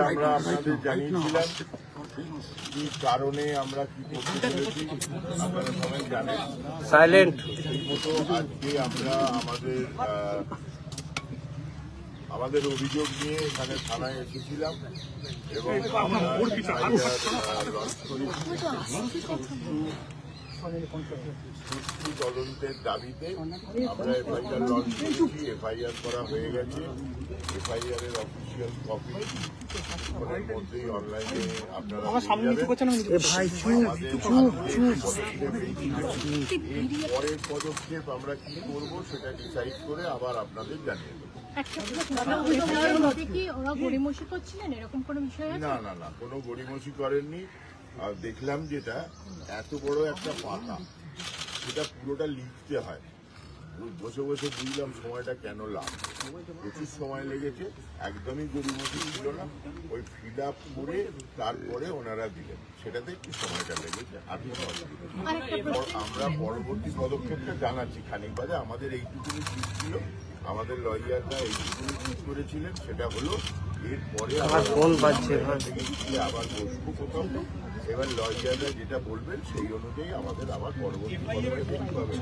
আমরা আপনাদের জানিয়েছিলাম কি কারণে আমরা কি করতে চলেছি, আপনারা সবাই জানেন। সাইলেন্ট এই মতো আজকে আমরা আমাদের অভিযোগ নিয়ে এখানে থানায় এসেছিলাম এবং আমরা সুষ্ঠু তদন্তের দাবিতে আমরা এফআইআর লঞ্চ করেছি। এফআইআর করা হয়ে গেছে। এফআইআর এর অফিসিয়াল কপি কিছুক্ষণের মধ্যেই অনলাইনে আপনারা পরের পদক্ষেপ আমরা কি করব সেটা ডিসাইড করে আবার আপনাদের জানিয়ে দেবো। না না না, কোনো গড়িমসি করেননি। আর দেখলাম যেটা এত বড় একটা পাতা, সেটা পুরোটা লিখতে হয়। বসে বসে বুঝলাম সময়টা কেন লাগবে, প্রচুর সময় লেগেছে। একদমই গড়িমসি ছিল না, ওই ফিল আপ করে তারপরে ওনারা দিলেন, সেটাতে একটু সময়টা লেগেছে। আমরা পরবর্তী পদক্ষেপটা জানাচ্ছি খানিক বাদে। আমাদের এইটুকুনি ঠিক ছিল, আমাদের লয়াররা এইটুকুনি ঠিক করেছিলেন, সেটা হলো এরপরে আবার বসবো কোথাও। এবার লয়াররা যেটা বলবেন সেই অনুযায়ী আমাদের আবার পরবর্তী পদক্ষেপ নিতে হবে।